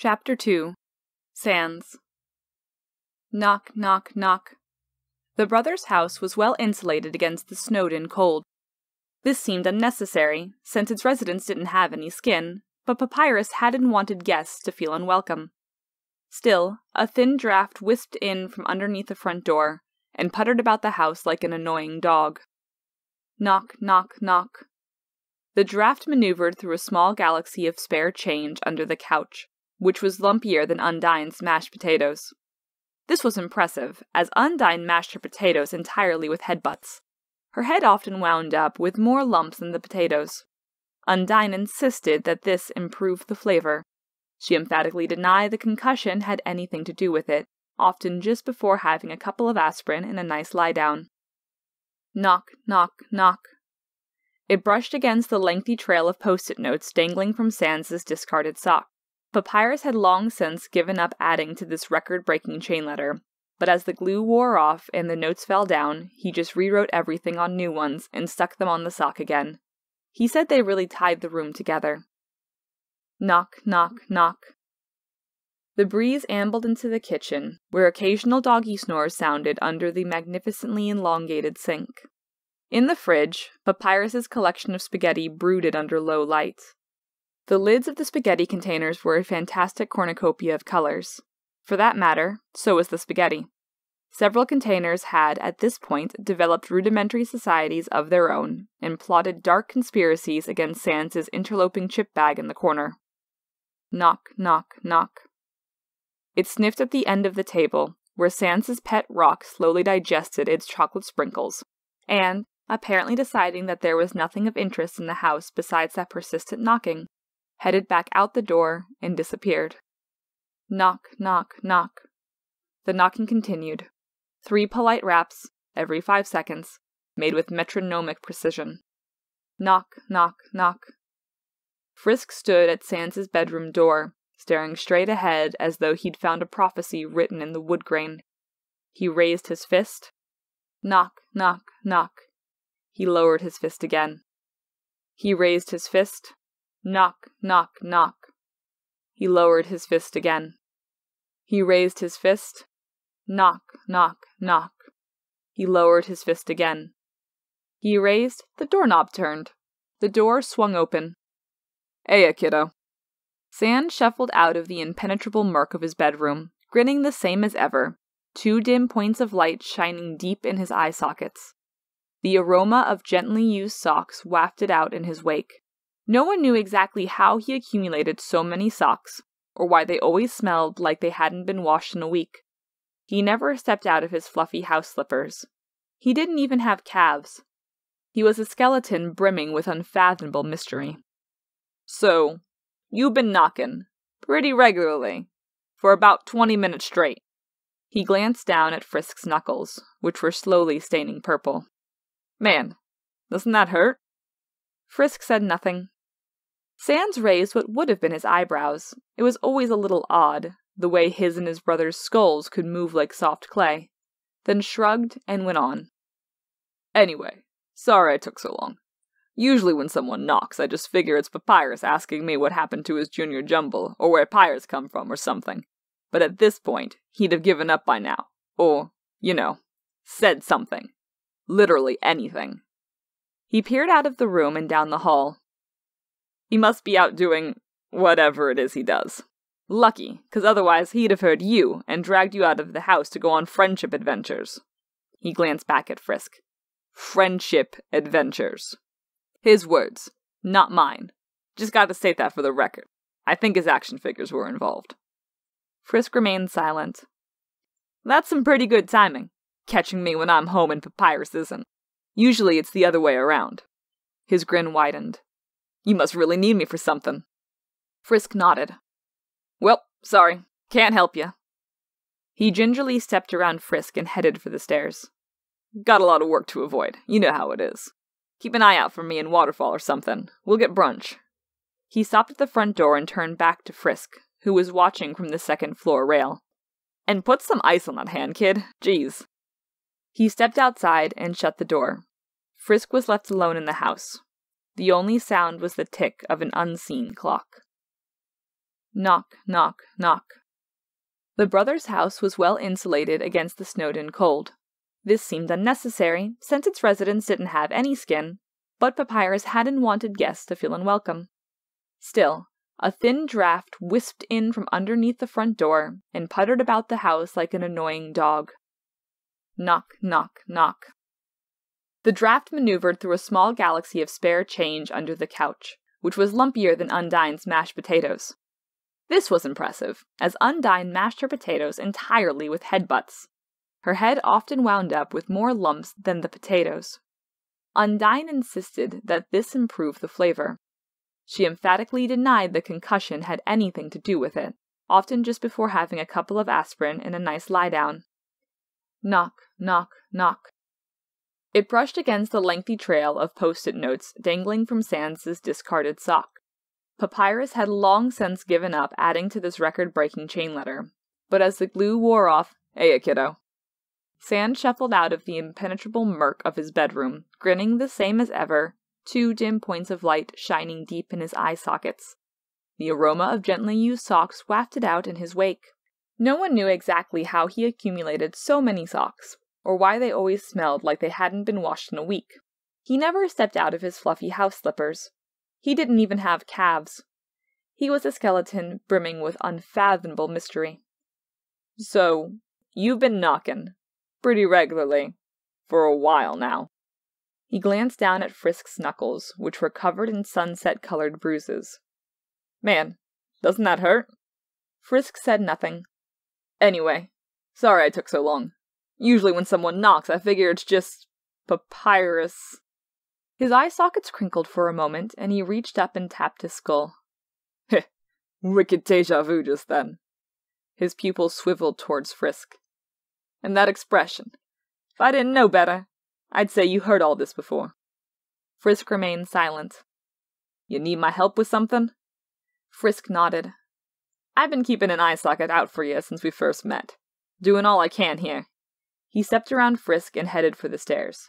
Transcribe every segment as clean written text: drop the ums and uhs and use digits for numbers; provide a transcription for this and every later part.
Chapter 2. Sands. Knock, knock, knock. The brothers' house was well insulated against the snowed-in cold. This seemed unnecessary, since its residents didn't have any skin, but Papyrus hadn't wanted guests to feel unwelcome. Still, a thin draft whisked in from underneath the front door, and puttered about the house like an annoying dog. Knock, knock, knock. The draft maneuvered through a small galaxy of spare change under the couch, which was lumpier than Undyne's mashed potatoes. This was impressive, as Undyne mashed her potatoes entirely with headbutts. Her head often wound up with more lumps than the potatoes. Undyne insisted that this improved the flavor. She emphatically denied the concussion had anything to do with it, often just before having a couple of aspirin and a nice lie-down. Knock, knock, knock. It brushed against the lengthy trail of post-it notes dangling from Sans' discarded sock. Papyrus had long since given up adding to this record-breaking chain letter, but as the glue wore off and the notes fell down, he just rewrote everything on new ones and stuck them on the sock again. He said they really tied the room together. Knock, knock, knock. The breeze ambled into the kitchen, where occasional doggy snores sounded under the magnificently elongated sink. In the fridge, Papyrus's collection of spaghetti brooded under low light. The lids of the spaghetti containers were a fantastic cornucopia of colors. For that matter, so was the spaghetti. Several containers had, at this point, developed rudimentary societies of their own, and plotted dark conspiracies against Sans' interloping chip bag in the corner. Knock, knock, knock. It sniffed at the end of the table, where Sans' pet rock slowly digested its chocolate sprinkles, and, apparently deciding that there was nothing of interest in the house besides that persistent knocking, headed back out the door and disappeared. Knock, knock, knock. The knocking continued. 3 polite raps, every 5 seconds, made with metronomic precision. Knock, knock, knock. Frisk stood at Sans' bedroom door, staring straight ahead as though he'd found a prophecy written in the wood grain. He raised his fist. Knock, knock, knock. He lowered his fist again. He raised his fist. Knock, knock, knock. He lowered his fist again. He raised his fist. Knock, knock, knock. He lowered his fist again. He raised, the doorknob turned. The door swung open. "Heya, kiddo." Sans shuffled out of the impenetrable murk of his bedroom, grinning the same as ever, 2 dim points of light shining deep in his eye sockets. The aroma of gently used socks wafted out in his wake. No one knew exactly how he accumulated so many socks, or why they always smelled like they hadn't been washed in a week. He never stepped out of his fluffy house slippers. He didn't even have calves. He was a skeleton brimming with unfathomable mystery. "So, you've been knocking, pretty regularly, for about 20 minutes straight." He glanced down at Frisk's knuckles, which were slowly staining purple. "Man, doesn't that hurt?" Frisk said nothing. Sans raised what would have been his eyebrows. It was always a little odd, the way his and his brother's skulls could move like soft clay, then shrugged and went on. "Anyway, sorry I took so long. Usually when someone knocks, I just figure it's Papyrus asking me what happened to his junior jumble, or where Pyres come from, or something. But at this point, he'd have given up by now. Or, said something. Literally anything." He peered out of the room and down the hall. "He must be out doing whatever it is he does. Lucky, 'cause otherwise he'd have heard you and dragged you out of the house to go on friendship adventures." He glanced back at Frisk. "Friendship adventures. His words, not mine. Just gotta state that for the record. I think his action figures were involved." Frisk remained silent. "That's some pretty good timing, catching me when I'm home and Papyrus isn't. Usually it's the other way around." His grin widened. "You must really need me for something." Frisk nodded. "Well, sorry, can't help you." He gingerly stepped around Frisk and headed for the stairs. "Got a lot of work to avoid, you know how it is. Keep an eye out for me in Waterfall or something. We'll get brunch." He stopped at the front door and turned back to Frisk, who was watching from the second-floor rail. "And put some ice on that hand, kid. Jeez." He stepped outside and shut the door. Frisk was left alone in the house. The only sound was the tick of an unseen clock. Knock, knock, knock. The brothers' house was well insulated against the snowed-in cold. This seemed unnecessary, since its residents didn't have any skin, but Papyrus hadn't wanted guests to feel unwelcome. Still, a thin draft wisped in from underneath the front door and puttered about the house like an annoying dog. Knock, knock, knock. The draft maneuvered through a small galaxy of spare change under the couch, which was lumpier than Undyne's mashed potatoes. This was impressive, as Undyne mashed her potatoes entirely with headbutts. Her head often wound up with more lumps than the potatoes. Undyne insisted that this improved the flavor. She emphatically denied the concussion had anything to do with it, often just before having a couple of aspirin and a nice lie-down. Knock, knock, knock. It brushed against the lengthy trail of post-it notes dangling from Sans' discarded sock. Papyrus had long since given up adding to this record-breaking chain letter, but as the glue wore off, "Hey, kiddo." Sans shuffled out of the impenetrable murk of his bedroom, grinning the same as ever, 2 dim points of light shining deep in his eye sockets. The aroma of gently used socks wafted out in his wake. No one knew exactly how he accumulated so many socks, or why they always smelled like they hadn't been washed in a week. He never stepped out of his fluffy house slippers. He didn't even have calves. He was a skeleton brimming with unfathomable mystery. "So, you've been knocking, pretty regularly, for a while now." He glanced down at Frisk's knuckles, which were covered in sunset-colored bruises. "Man, doesn't that hurt?" Frisk said nothing. "Anyway, sorry I took so long. Usually when someone knocks, I figure it's just Papyrus." His eye sockets crinkled for a moment, and he reached up and tapped his skull. "Heh, wicked déjà vu just then." His pupils swiveled towards Frisk. "And that expression. If I didn't know better, I'd say you heard all this before." Frisk remained silent. "You need my help with something?" Frisk nodded. "I've been keeping an eye socket out for you since we first met. Doing all I can here." He stepped around Frisk and headed for the stairs.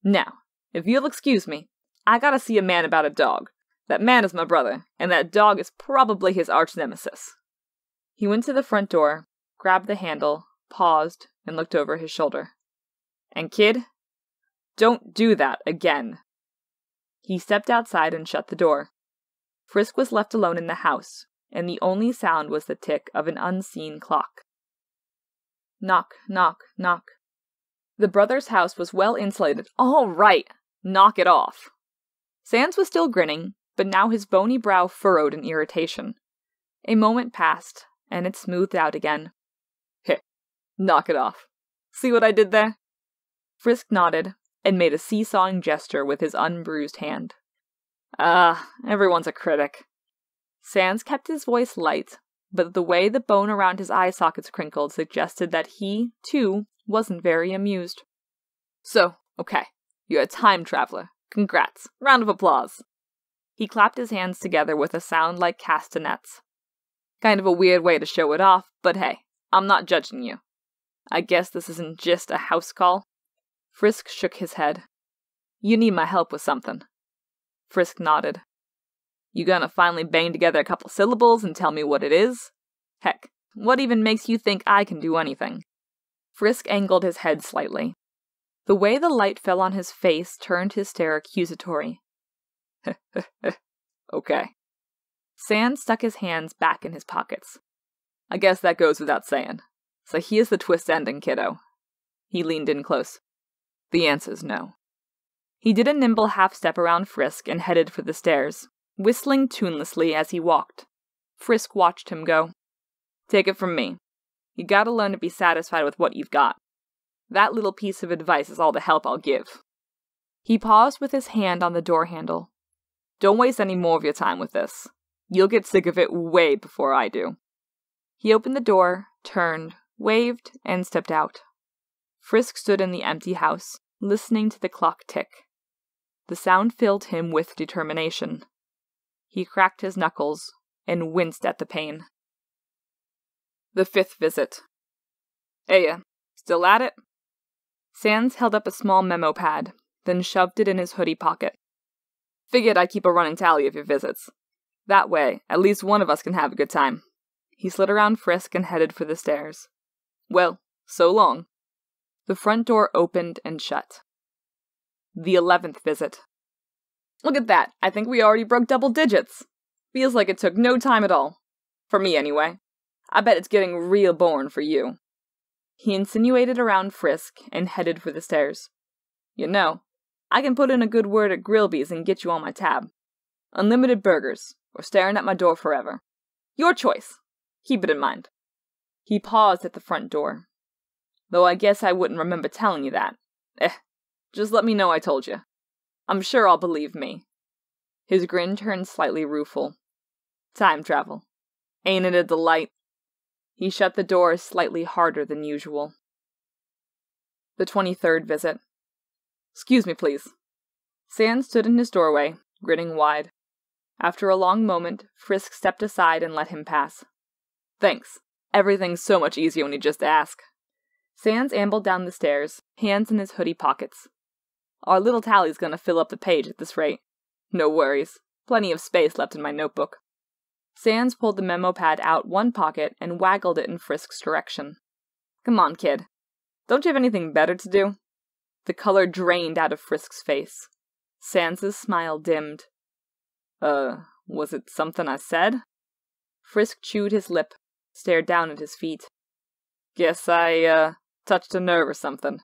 "Now, if you'll excuse me, I gotta see a man about a dog. That man is my brother, and that dog is probably his arch-nemesis." He went to the front door, grabbed the handle, paused, and looked over his shoulder. "And kid, don't do that again." He stepped outside and shut the door. Frisk was left alone in the house, and the only sound was the tick of an unseen clock. Knock, knock, knock. The brothers' house was well insulated. "All right! Knock it off!" Sans was still grinning, but now his bony brow furrowed in irritation. A moment passed, and it smoothed out again. "Heh, knock it off. See what I did there?" Frisk nodded, and made a seesawing gesture with his unbruised hand. Everyone's a critic." Sans kept his voice light, but the way the bone around his eye sockets crinkled suggested that he, too, wasn't very amused. "So, okay, you're a time traveler. Congrats. Round of applause." He clapped his hands together with a sound like castanets. "Kind of a weird way to show it off, but hey, I'm not judging you. I guess this isn't just a house call." Frisk shook his head. "You need my help with something." Frisk nodded. "You gonna finally bang together a couple syllables and tell me what it is? Heck, what even makes you think I can do anything?" Frisk angled his head slightly. The way the light fell on his face turned his stare accusatory. "Okay." Sans stuck his hands back in his pockets. "I guess that goes without saying. So here's the twist ending, kiddo." He leaned in close. "The answer's no." He did a nimble half-step around Frisk and headed for the stairs, whistling tunelessly as he walked. Frisk watched him go. "Take it from me. You gotta learn to be satisfied with what you've got. That little piece of advice is all the help I'll give." He paused with his hand on the door handle. "Don't waste any more of your time with this. You'll get sick of it way before I do." He opened the door, turned, waved, and stepped out. Frisk stood in the empty house, listening to the clock tick. The sound filled him with determination. He cracked his knuckles and winced at the pain. The 5th visit. "Hey, still at it?" Sans held up a small memo pad, then shoved it in his hoodie pocket. "Figured I'd keep a running tally of your visits. That way, at least one of us can have a good time. He slid around Frisk and headed for the stairs. Well, so long. The front door opened and shut. The 11th visit. Look at that, I think we already broke double digits. Feels like it took no time at all. For me, anyway. I bet it's getting real boring for you. He insinuated around Frisk and headed for the stairs. You know, I can put in a good word at Grillby's and get you on my tab. Unlimited burgers, or staring at my door forever. Your choice. Keep it in mind. He paused at the front door. Though I guess I wouldn't remember telling you that. Just let me know I told you. I'm sure I'll believe me. His grin turned slightly rueful. Time travel. Ain't it a delight? He shut the door slightly harder than usual. The 23rd visit. Excuse me, please. Sans stood in his doorway, grinning wide. After a long moment, Frisk stepped aside and let him pass. Thanks. Everything's so much easier when you just ask. Sans ambled down the stairs, hands in his hoodie pockets. Our little tally's gonna fill up the page at this rate. No worries. Plenty of space left in my notebook. Sans pulled the memo pad out one pocket and waggled it in Frisk's direction. Come on, kid. Don't you have anything better to do? The color drained out of Frisk's face. Sans's smile dimmed. Was it something I said? Frisk chewed his lip, stared down at his feet. Guess I, touched a nerve or something.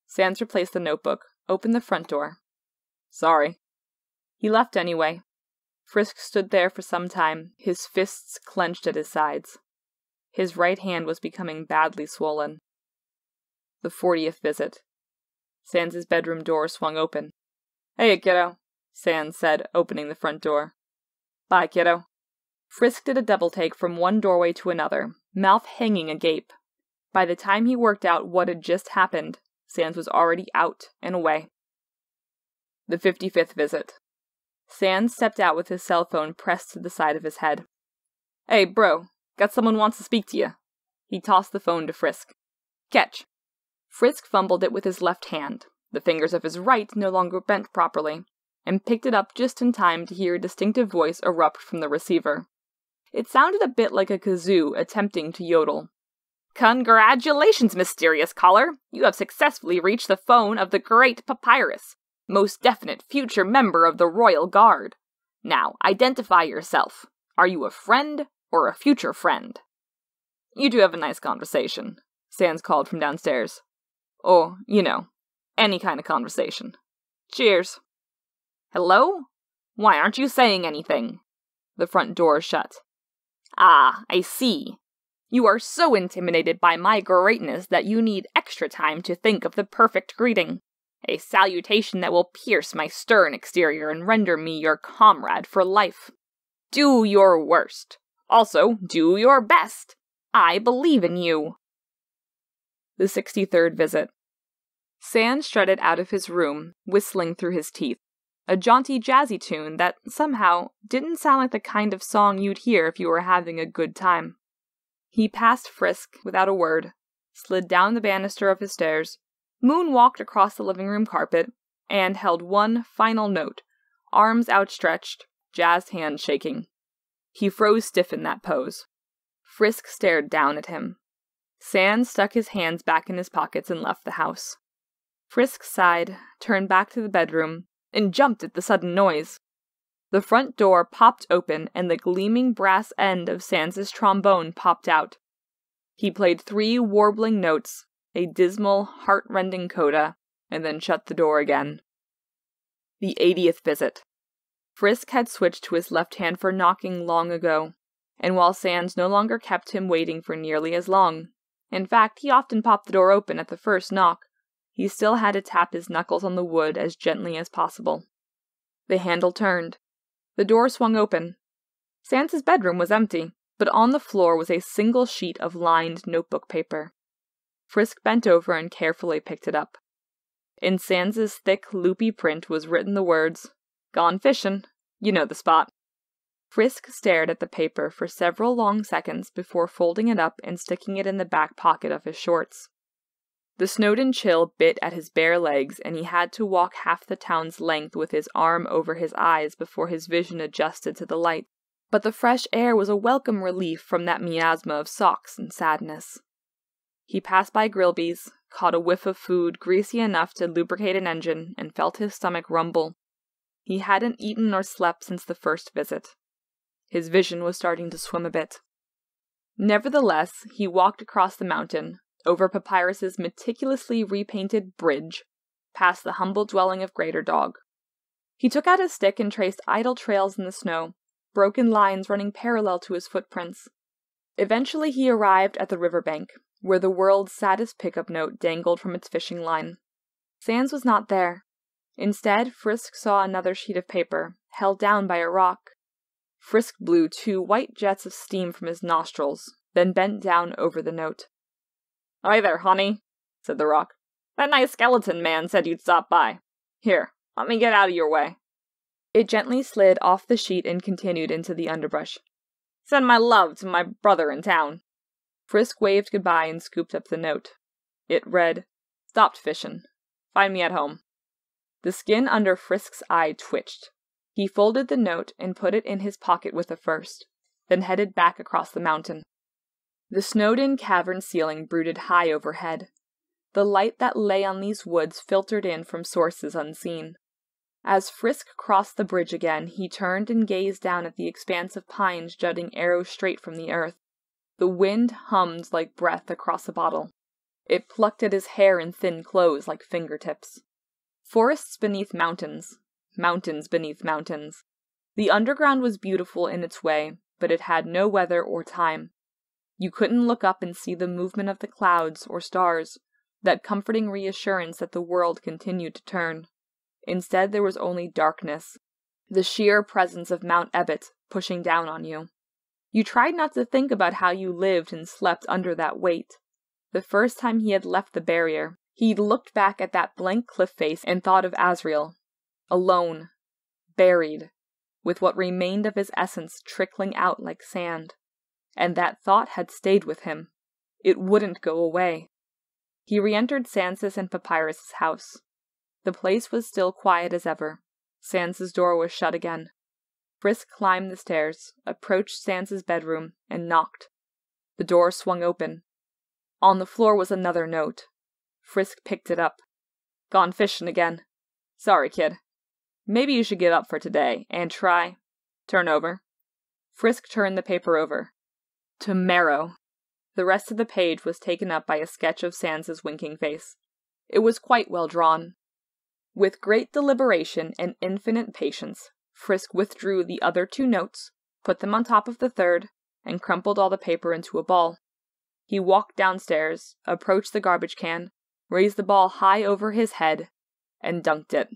Sans replaced the notebook, opened the front door. Sorry. He left anyway. Frisk stood there for some time, his fists clenched at his sides. His right hand was becoming badly swollen. The 40th visit. Sans's bedroom door swung open. Hey, kiddo, Sans said, opening the front door. Bye, kiddo. Frisk did a double take from one doorway to another, mouth hanging agape. By the time he worked out what had just happened, Sans was already out and away. The 55th visit. Sans stepped out with his cell phone pressed to the side of his head. Hey, bro, got someone wants to speak to you. He tossed the phone to Frisk. Catch. Frisk fumbled it with his left hand, the fingers of his right no longer bent properly, and picked it up just in time to hear a distinctive voice erupt from the receiver. It sounded a bit like a kazoo attempting to yodel. Congratulations, mysterious caller! You have successfully reached the phone of the Great Papyrus, most definite future member of the Royal Guard. Now, identify yourself. Are you a friend or a future friend? You do have a nice conversation, Sans called from downstairs. Or, any kind of conversation. Cheers. Hello? Why aren't you saying anything? The front door shut. Ah, I see. You are so intimidated by my greatness that you need extra time to think of the perfect greeting. A salutation that will pierce my stern exterior and render me your comrade for life. Do your worst. Also, do your best. I believe in you. The 63rd visit. Sans strutted out of his room, whistling through his teeth. A jaunty, jazzy tune that, somehow, didn't sound like the kind of song you'd hear if you were having a good time. He passed Frisk without a word, slid down the banister of his stairs, moonwalked across the living room carpet, and held one final note, arms outstretched, jazzed hands shaking. He froze stiff in that pose. Frisk stared down at him. Sans stuck his hands back in his pockets and left the house. Frisk sighed, turned back to the bedroom, and jumped at the sudden noise. The front door popped open and the gleaming brass end of Sans's trombone popped out. He played 3 warbling notes, a dismal, heart-rending coda, and then shut the door again. The 80th visit. Frisk had switched to his left hand for knocking long ago, and while Sans no longer kept him waiting for nearly as long, in fact, he often popped the door open at the first knock, he still had to tap his knuckles on the wood as gently as possible. The handle turned. The door swung open. Sans's bedroom was empty, but on the floor was a single sheet of lined notebook paper. Frisk bent over and carefully picked it up. In Sans's thick, loopy print was written the words, "Gone fishin'. You know the spot." Frisk stared at the paper for several long seconds before folding it up and sticking it in the back pocket of his shorts. The Snowdon chill bit at his bare legs, and he had to walk half the town's length with his arm over his eyes before his vision adjusted to the light. but the fresh air was a welcome relief from that miasma of socks and sadness. He passed by Grillby's, caught a whiff of food greasy enough to lubricate an engine, and felt his stomach rumble. He hadn't eaten or slept since the first visit. His vision was starting to swim a bit. Nevertheless, he walked across the mountain, over Papyrus's meticulously repainted bridge, past the humble dwelling of Greater Dog. He took out his stick and traced idle trails in the snow, broken lines running parallel to his footprints. Eventually he arrived at the riverbank, where the world's saddest pickup note dangled from its fishing line. Sans was not there. Instead, Frisk saw another sheet of paper, held down by a rock. Frisk blew 2 white jets of steam from his nostrils, then bent down over the note. "Hi there, honey," said the rock. "That nice skeleton man said you'd stop by. Here, let me get out of your way." It gently slid off the sheet and continued into the underbrush. "Send my love to my brother in town." Frisk waved goodbye and scooped up the note. It read, "Stopped fishin'. Find me at home." The skin under Frisk's eye twitched. He folded the note and put it in his pocket with a first, then headed back across the mountain. The snowed-in cavern ceiling brooded high overhead. The light that lay on these woods filtered in from sources unseen. As Frisk crossed the bridge again, he turned and gazed down at the expanse of pines jutting arrow straight from the earth. The wind hummed like breath across a bottle. It plucked at his hair and thin clothes like fingertips. Forests beneath mountains, mountains beneath mountains. The underground was beautiful in its way, but it had no weather or time. You couldn't look up and see the movement of the clouds or stars, that comforting reassurance that the world continued to turn. Instead, there was only darkness, the sheer presence of Mount Ebott pushing down on you. You tried not to think about how you lived and slept under that weight. The first time he had left the barrier, he'd looked back at that blank cliff face and thought of Asriel, alone, buried, with what remained of his essence trickling out like sand. And that thought had stayed with him. It wouldn't go away. He re-entered Sans's and Papyrus's house. The place was still quiet as ever. Sans's door was shut again. Frisk climbed the stairs, approached Sans's bedroom, and knocked. The door swung open. On the floor was another note. Frisk picked it up. "Gone fishin' again. Sorry, kid. Maybe you should give up for today, and try. Turn over." Frisk turned the paper over. To Marrow. The rest of the page was taken up by a sketch of Sans's winking face. It was quite well drawn. With great deliberation and infinite patience, Frisk withdrew the other 2 notes, put them on top of the third, and crumpled all the paper into a ball. He walked downstairs, approached the garbage can, raised the ball high over his head, and dunked it.